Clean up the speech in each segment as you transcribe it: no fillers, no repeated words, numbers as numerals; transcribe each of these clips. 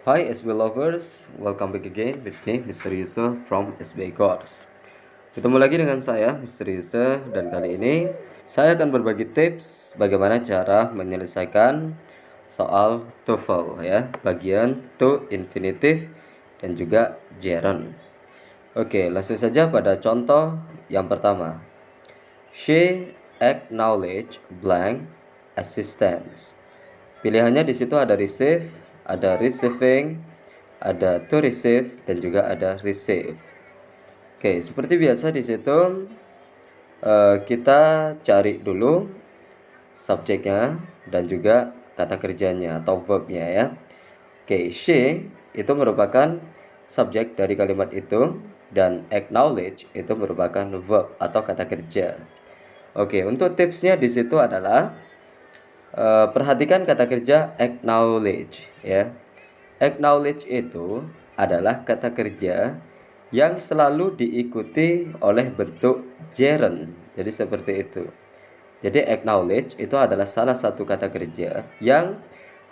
Hi SB lovers, welcome back again with me Mr. Yusuf from SBI Course. Ketemu lagi dengan saya Mr. Yusuf dan kali ini saya akan berbagi tips bagaimana cara menyelesaikan soal TOEFL ya, bagian to infinitive dan juga gerund. Oke, langsung saja pada contoh yang pertama. She acknowledge blank assistance. Pilihannya di situ ada receive, ada receiving, ada to receive dan juga ada receive. Oke, seperti biasa di situ kita cari dulu subjeknya dan juga kata kerjanya atau verbnya ya. Oke, she itu merupakan subjek dari kalimat itu dan acknowledge itu merupakan verb atau kata kerja. Oke, untuk tipsnya di situ adalah perhatikan kata kerja acknowledge ya. Acknowledge itu adalah kata kerja yang selalu diikuti oleh bentuk gerund. Jadi seperti itu. Jadi acknowledge itu adalah salah satu kata kerja yang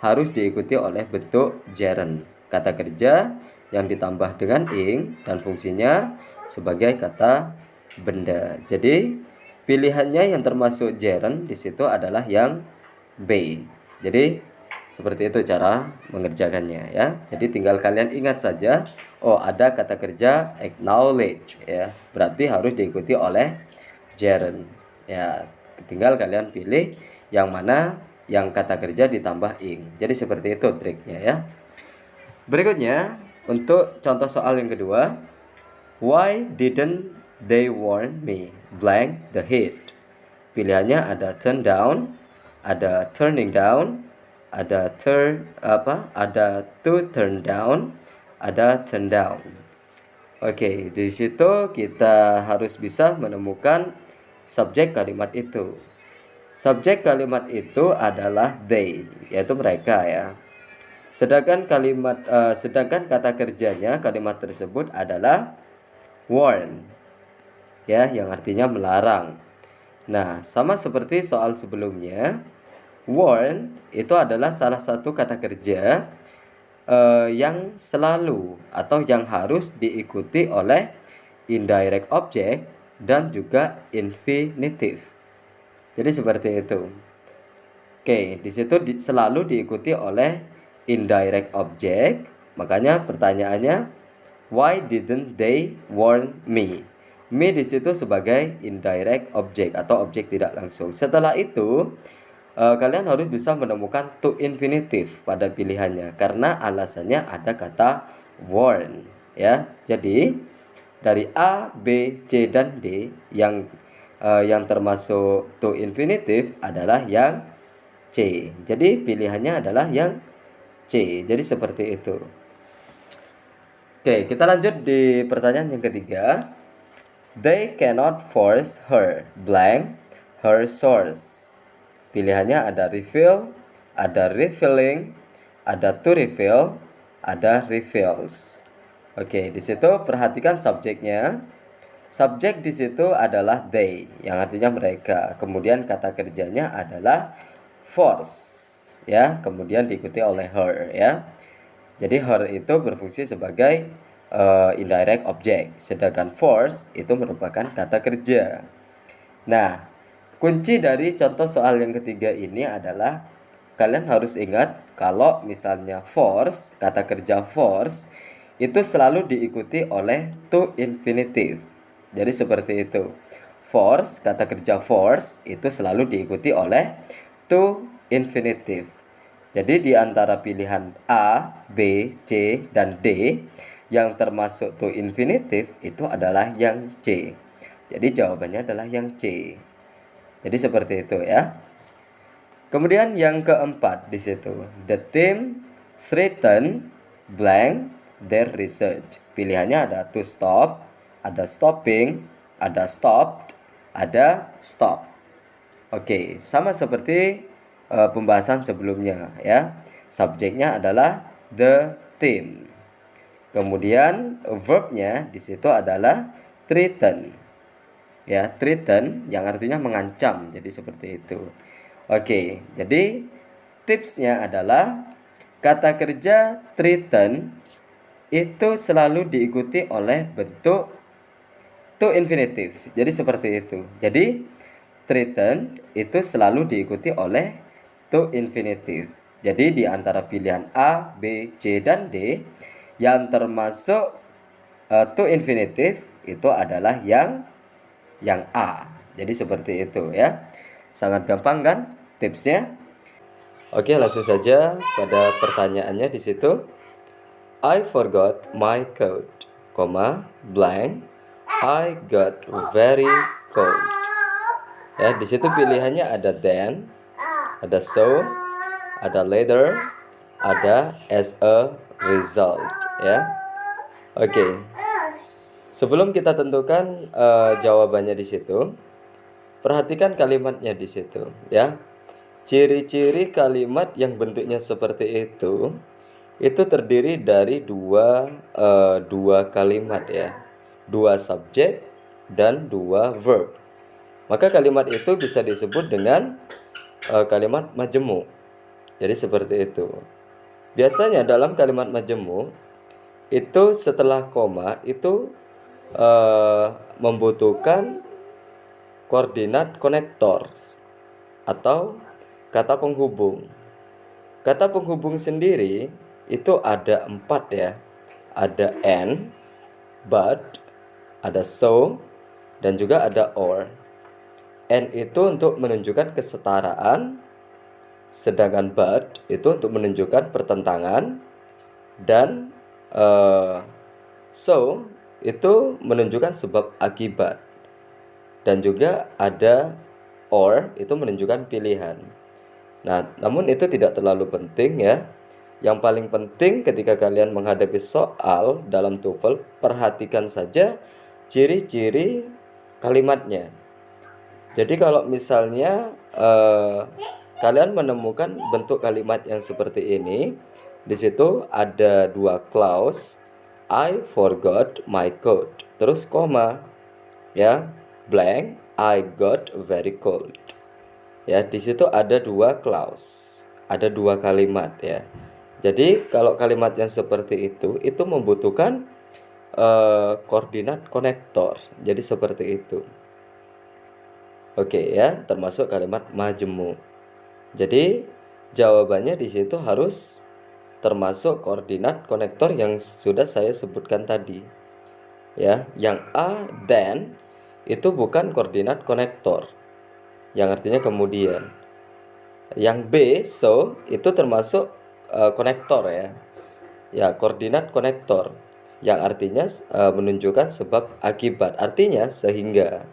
harus diikuti oleh bentuk gerund. Kata kerja yang ditambah dengan ing dan fungsinya sebagai kata benda. Jadi pilihannya yang termasuk gerund di situ adalah yang B. Jadi seperti itu cara mengerjakannya ya. Jadi tinggal kalian ingat saja, oh ada kata kerja acknowledge ya. Berarti harus diikuti oleh gerund. Ya, tinggal kalian pilih yang mana yang kata kerja ditambah ing. Jadi seperti itu triknya ya. Berikutnya untuk contoh soal yang kedua, why didn't they warn me blank the heat? Pilihannya ada turn down, ada turning down, ada ada to turn down, ada turn down. Oke, di situ kita harus bisa menemukan subjek kalimat itu. Subjek kalimat itu adalah they, yaitu mereka ya. Sedangkan kata kerjanya kalimat tersebut adalah warn, ya, yang artinya melarang. Nah, sama seperti soal sebelumnya, warn itu adalah salah satu kata kerja yang selalu atau yang harus diikuti oleh indirect object dan juga infinitive. Jadi seperti itu. Oke, di situ selalu diikuti oleh indirect object. Makanya pertanyaannya, why didn't they warn me? Me di situ sebagai indirect object atau objek tidak langsung. Setelah itu, kalian harus bisa menemukan to infinitive pada pilihannya karena alasannya ada kata warn ya. Jadi dari A, B, C dan D yang termasuk to infinitive adalah yang C. Jadi pilihannya adalah yang C. Jadi seperti itu. Oke, kita lanjut di pertanyaan yang ketiga. They cannot force her blank her source. Pilihannya ada refill, ada refilling, ada to refill, ada refills. Oke, di situ perhatikan subjeknya. Subjek di situ adalah they, yang artinya mereka. Kemudian kata kerjanya adalah force, ya. Kemudian diikuti oleh her, ya. Jadi her itu berfungsi sebagai indirect object, sedangkan force itu merupakan kata kerja. Nah, kunci dari contoh soal yang ketiga ini adalah kalian harus ingat kalau misalnya force, kata kerja force itu selalu diikuti oleh to infinitive. Jadi seperti itu. Force, kata kerja force itu selalu diikuti oleh to infinitive. Jadi di antara pilihan A, B, C, dan D yang termasuk to infinitive itu adalah yang C. Jadi jawabannya adalah yang C. Jadi seperti itu ya. Kemudian yang keempat di situ, the team threaten blank their research. Pilihannya ada to stop, ada stopping, ada stopped, ada stop. Oke, sama seperti pembahasan sebelumnya ya. Subjeknya adalah the team. Kemudian verbnya di situ adalah threaten. Ya, threaten yang artinya mengancam. Jadi seperti itu. Oke, jadi tipsnya adalah kata kerja threaten itu selalu diikuti oleh bentuk to infinitive. Jadi seperti itu. Jadi threaten itu selalu diikuti oleh to infinitive. Jadi di antara pilihan A, B, C, dan D yang termasuk to infinitive itu adalah yang A. Jadi seperti itu ya. Sangat gampang kan tipsnya? Oke, langsung saja pada pertanyaannya di situ. I forgot my coat, blank. I got very cold. Ya, di situ pilihannya ada then, ada so, ada later, ada as a result ya. Oke. Sebelum kita tentukan jawabannya di situ, perhatikan kalimatnya di situ ya. Ciri-ciri kalimat yang bentuknya seperti itu terdiri dari dua kalimat ya, dua subjek dan dua verb. Maka kalimat itu bisa disebut dengan kalimat majemuk. Jadi seperti itu. Biasanya dalam kalimat majemuk itu setelah koma itu membutuhkan koordinat konektor atau kata penghubung. Kata penghubung sendiri itu ada 4 ya. Ada and, but, ada so, dan juga ada or. And itu untuk menunjukkan kesetaraan, sedangkan but itu untuk menunjukkan pertentangan, dan so itu menunjukkan sebab akibat. Dan juga ada or itu menunjukkan pilihan. Nah, namun itu tidak terlalu penting ya. Yang paling penting ketika kalian menghadapi soal dalam TOEFL, perhatikan saja ciri-ciri kalimatnya. Jadi kalau misalnya kalian menemukan bentuk kalimat yang seperti ini, di situ ada dua clause, I forgot my coat, terus koma, ya, blank, I got very cold. Ya, di situ ada dua clause, ada dua kalimat ya. Jadi kalau kalimat yang seperti itu membutuhkan koordinat konektor. Jadi seperti itu. Oke ya, termasuk kalimat majemuk. Jadi jawabannya di situ harus termasuk koordinat konektor yang sudah saya sebutkan tadi. Ya, yang A then itu bukan koordinat konektor, yang artinya kemudian. Yang B so itu termasuk konektor ya. Ya, koordinat konektor yang artinya menunjukkan sebab akibat, artinya sehingga.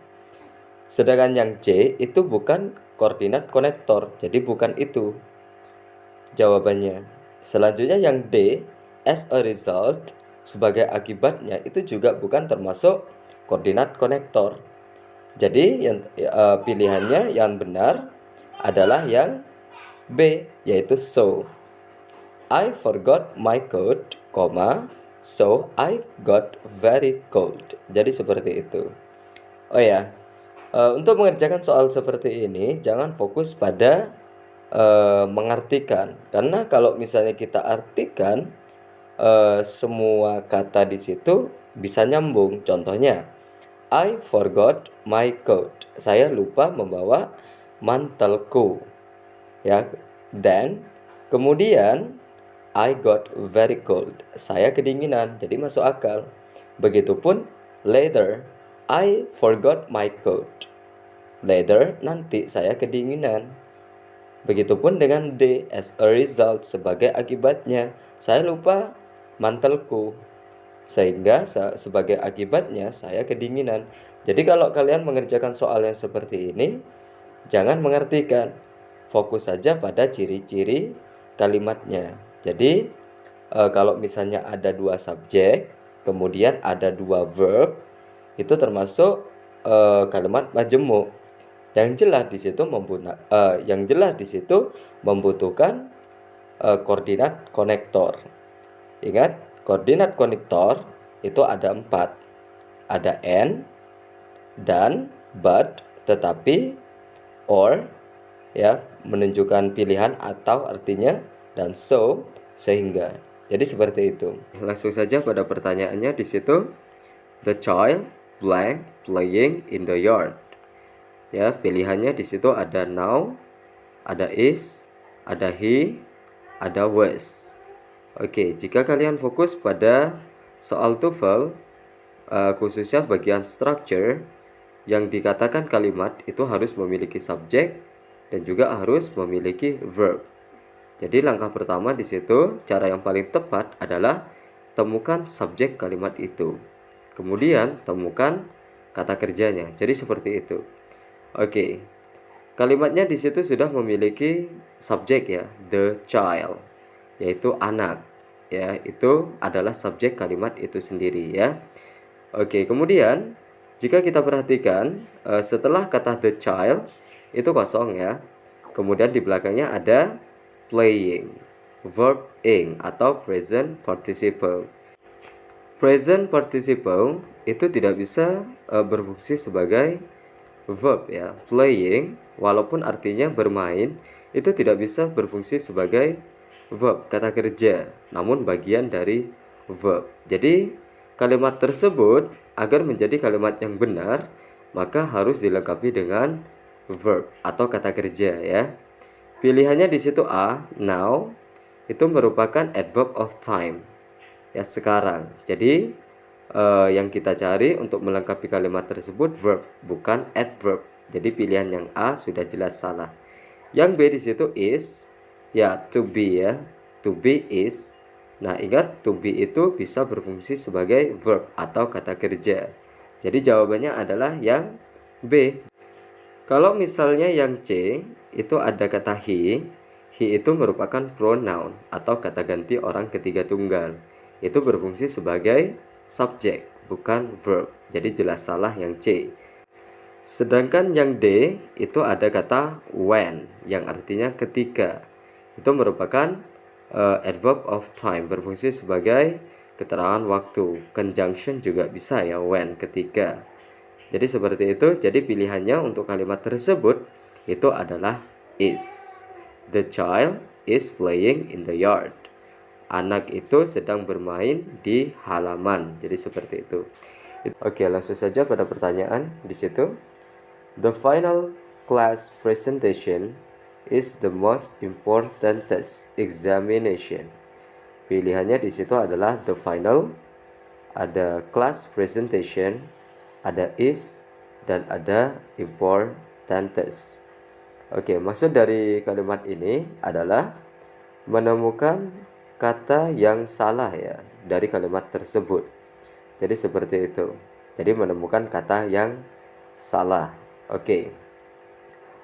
Sedangkan yang C itu bukan koordinat konektor, jadi bukan itu jawabannya. Selanjutnya yang D as a result, sebagai akibatnya, itu juga bukan termasuk koordinat konektor. Jadi yang pilihannya yang benar adalah yang B, yaitu so. I forgot my coat, so I got very cold. Jadi seperti itu. Oh ya, untuk mengerjakan soal seperti ini jangan fokus pada mengartikan, karena kalau misalnya kita artikan semua kata di situ bisa nyambung. Contohnya, I forgot my coat. Saya lupa membawa mantelku. Ya, dan kemudian I got very cold. Saya kedinginan, jadi masuk akal. Begitupun later, I forgot my coat. Later, nanti saya kedinginan. Begitupun dengan D as a result, sebagai akibatnya. Saya lupa mantelku, sehingga sebagai akibatnya saya kedinginan. Jadi kalau kalian mengerjakan soal yang seperti ini, jangan mengartikan, fokus saja pada ciri-ciri kalimatnya. Jadi kalau misalnya ada dua subjek, kemudian ada dua verb, itu termasuk kalimat majemuk. Yang jelas di situ membutuhkan koordinat konektor. Ingat, koordinat konektor itu ada 4. Ada and, dan, but, tetapi, or, ya, menunjukkan pilihan atau artinya, dan so, sehingga. Jadi seperti itu. Langsung saja pada pertanyaannya di situ. The child blank playing in the yard. Ya, pilihannya di situ ada now, ada is, ada he, ada was. Oke, jika kalian fokus pada soal TOEFL, khususnya bagian structure, yang dikatakan kalimat itu harus memiliki subjek dan juga harus memiliki verb. Jadi langkah pertama di situ, cara yang paling tepat adalah temukan subjek kalimat itu. Kemudian temukan kata kerjanya. Jadi seperti itu. Oke. Kalimatnya di situ sudah memiliki subjek ya, the child, yaitu anak. Ya, itu adalah subjek kalimat itu sendiri ya. Oke, kemudian jika kita perhatikan setelah kata the child itu kosong ya. Kemudian di belakangnya ada playing, verb ing atau present participle. Present participle itu tidak bisa berfungsi sebagai verb ya. Playing walaupun artinya bermain itu tidak bisa berfungsi sebagai verb kata kerja, namun bagian dari verb. Jadi kalimat tersebut agar menjadi kalimat yang benar maka harus dilengkapi dengan verb atau kata kerja ya. Pilihannya di situ A, now, itu merupakan adverb of time ya, sekarang. Jadi yang kita cari untuk melengkapi kalimat tersebut verb, bukan adverb. Jadi pilihan yang A sudah jelas salah. Yang B di situ is, ya to be ya, to be is. Nah ingat to be itu bisa berfungsi sebagai verb atau kata kerja. Jadi jawabannya adalah yang B. Kalau misalnya yang C itu ada kata he itu merupakan pronoun atau kata ganti orang ketiga tunggal. Itu berfungsi sebagai subjek, bukan verb. Jadi jelas salah yang C. Sedangkan yang D itu ada kata when yang artinya ketika. Itu merupakan adverb of time, berfungsi sebagai keterangan waktu. Conjunction juga bisa ya, when, ketika. Jadi seperti itu. Jadi pilihannya untuk kalimat tersebut itu adalah is. The child is playing in the yard. Anak itu sedang bermain di halaman. Jadi seperti itu. Oke, langsung saja pada pertanyaan di situ. The final class presentation is the most important test examination. Pilihannya di situ adalah the final, ada class presentation, ada is, dan ada important test. Oke, maksud dari kalimat ini adalah menemukan kata yang salah ya dari kalimat tersebut. Jadi seperti itu. Jadi menemukan kata yang salah. Oke.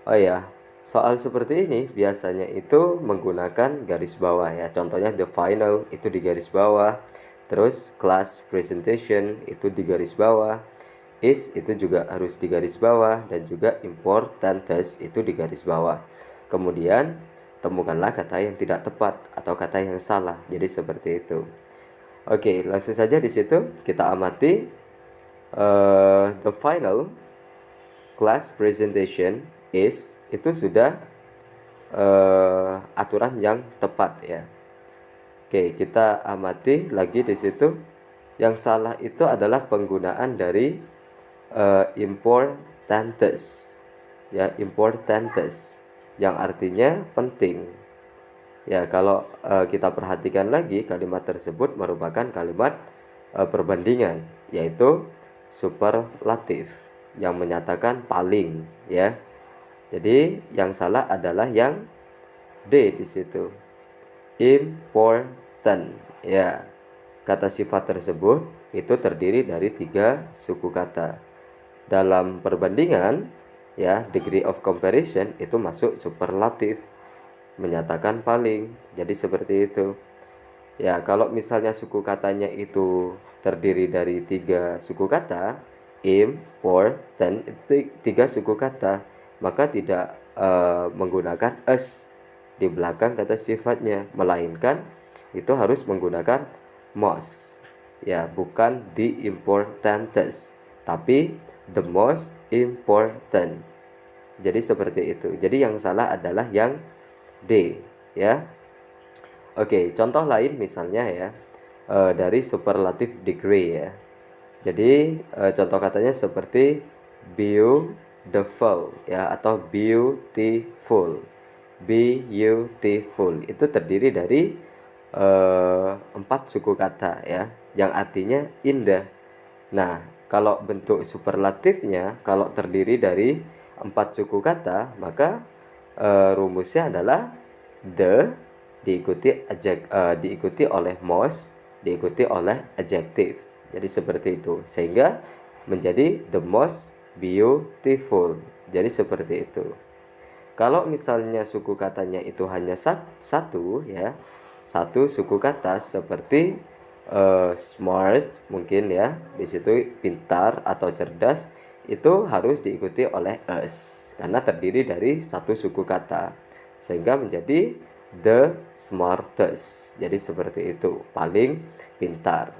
Oh ya, soal seperti ini biasanya itu menggunakan garis bawah ya. Contohnya the final itu di garis bawah. Terus class presentation itu di garis bawah. Is itu juga harus di garis bawah, dan juga important test itu di garis bawah. Kemudian temukanlah kata yang tidak tepat atau kata yang salah. Jadi seperti itu. Oke, langsung saja di situ kita amati the final class presentation is itu sudah aturan yang tepat ya. Oke, kita amati lagi di situ. Yang salah itu adalah penggunaan dari importantes ya, importantes yang artinya penting ya. Kalau kita perhatikan lagi, kalimat tersebut merupakan kalimat perbandingan, yaitu superlatif yang menyatakan paling ya. Jadi yang salah adalah yang D di situ, important ya. Kata sifat tersebut itu terdiri dari 3 suku kata. Dalam perbandingan ya, degree of comparison itu masuk superlatif, menyatakan paling. Jadi seperti itu ya. Kalau misalnya suku katanya itu terdiri dari 3 suku kata, important itu 3 suku kata, maka tidak menggunakan as di belakang kata sifatnya, melainkan itu harus menggunakan most ya, bukan the importantest, tapi the most important. Jadi seperti itu. Jadi yang salah adalah yang D ya. Oke, contoh lain misalnya ya, dari superlative degree ya. Jadi contoh katanya seperti beautiful ya, atau beautiful. Beautiful itu terdiri dari 4 suku kata ya, yang artinya indah. Nah, kalau bentuk superlatifnya, kalau terdiri dari 4 suku kata, maka rumusnya adalah the diikuti oleh most, diikuti oleh adjective. Jadi seperti itu, sehingga menjadi the most beautiful. Jadi seperti itu. Kalau misalnya suku katanya itu hanya satu ya, satu suku kata seperti smart mungkin ya, di situ pintar atau cerdas, itu harus diikuti oleh us karena terdiri dari satu suku kata, sehingga menjadi the smartest. Jadi seperti itu, paling pintar.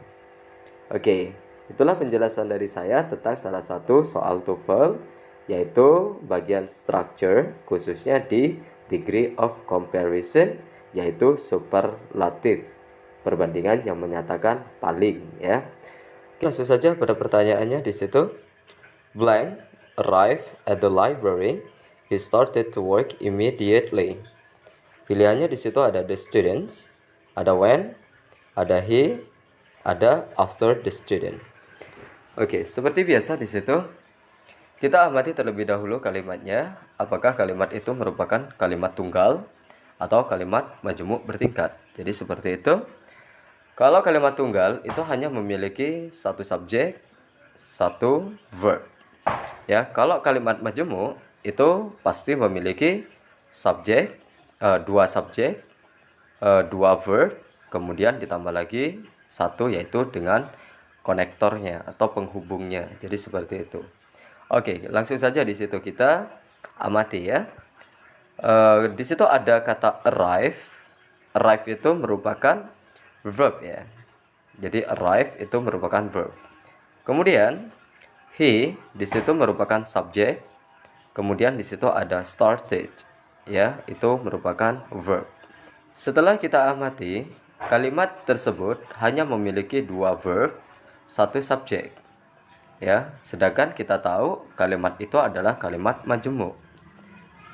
Oke, itulah penjelasan dari saya tentang salah satu soal TOEFL, yaitu bagian structure, khususnya di degree of comparison, yaitu superlatif, perbandingan yang menyatakan paling ya. Langsung saja pada pertanyaannya di situ. Blank arrived at the library. He started to work immediately. Pilihannya di situ ada the students, ada when, ada he, ada after the student. Oke, seperti biasa di situ kita amati terlebih dahulu kalimatnya, apakah kalimat itu merupakan kalimat tunggal atau kalimat majemuk bertingkat. Jadi seperti itu. Kalau kalimat tunggal itu hanya memiliki satu subjek, satu verb. Ya, kalau kalimat majemuk itu pasti memiliki subjek, dua subjek, dua verb, kemudian ditambah lagi satu yaitu dengan konektornya atau penghubungnya. Jadi seperti itu. Oke, langsung saja di situ kita amati ya. Di situ ada kata arrive. Arrive itu merupakan verb ya. Jadi arrive itu merupakan verb. Kemudian he di situ merupakan subjek. Kemudian di situ ada started ya, itu merupakan verb. Setelah kita amati, kalimat tersebut hanya memiliki dua verb, satu subjek. Ya, sedangkan kita tahu kalimat itu adalah kalimat majemuk,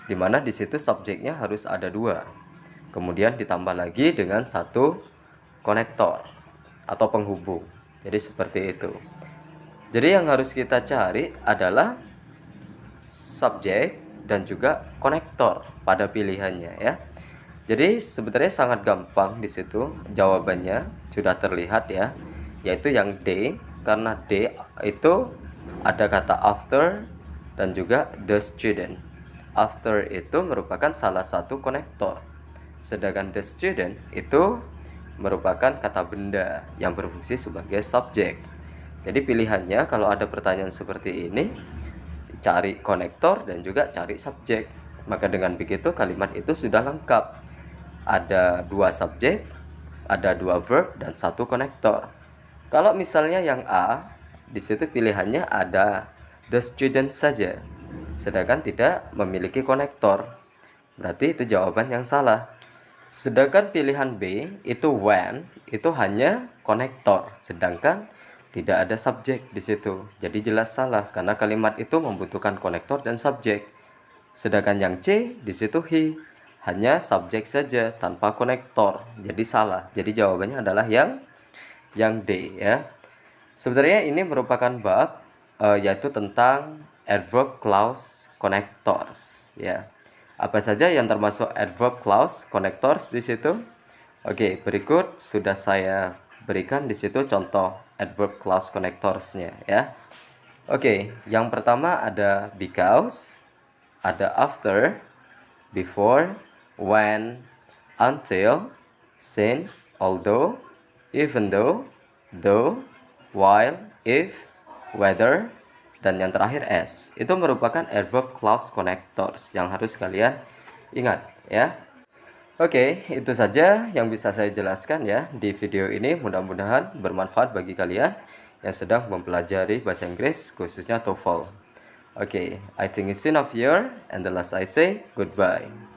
di mana di situ subjeknya harus ada dua, kemudian ditambah lagi dengan satu konektor atau penghubung. Jadi seperti itu. Jadi yang harus kita cari adalah subjek dan juga konektor pada pilihannya ya. Jadi sebenarnya sangat gampang di situ, jawabannya sudah terlihat ya, yaitu yang D. Karena D itu ada kata after dan juga the student. After itu merupakan salah satu konektor, sedangkan the student itu merupakan kata benda yang berfungsi sebagai subjek. Jadi pilihannya kalau ada pertanyaan seperti ini, cari konektor dan juga cari subjek. Maka dengan begitu kalimat itu sudah lengkap. Ada dua subjek, ada dua verb dan satu konektor. Kalau misalnya yang A, di situ pilihannya ada the student saja, sedangkan tidak memiliki konektor. Berarti itu jawaban yang salah. Sedangkan pilihan B itu when, itu hanya konektor, sedangkan tidak ada subjek di situ. Jadi jelas salah karena kalimat itu membutuhkan konektor dan subjek. Sedangkan yang C di situ he, hanya subjek saja tanpa konektor. Jadi salah. Jadi jawabannya adalah yang D ya. Sebenarnya ini merupakan bab yaitu tentang adverb clause connectors ya. Apa saja yang termasuk adverb clause connectors di situ? Oke, berikut sudah saya berikan di situ contoh adverb clause connectorsnya ya. Oke, yang pertama ada because, ada after, before, when, until, since, although, even though, while, if, whether, dan yang terakhir as. Itu merupakan adverb clause connectors yang harus kalian ingat ya. Oke, itu saja yang bisa saya jelaskan ya di video ini. Mudah-mudahan bermanfaat bagi kalian yang sedang mempelajari bahasa Inggris, khususnya TOEFL. Oke, I think it's enough here, and the last I say goodbye.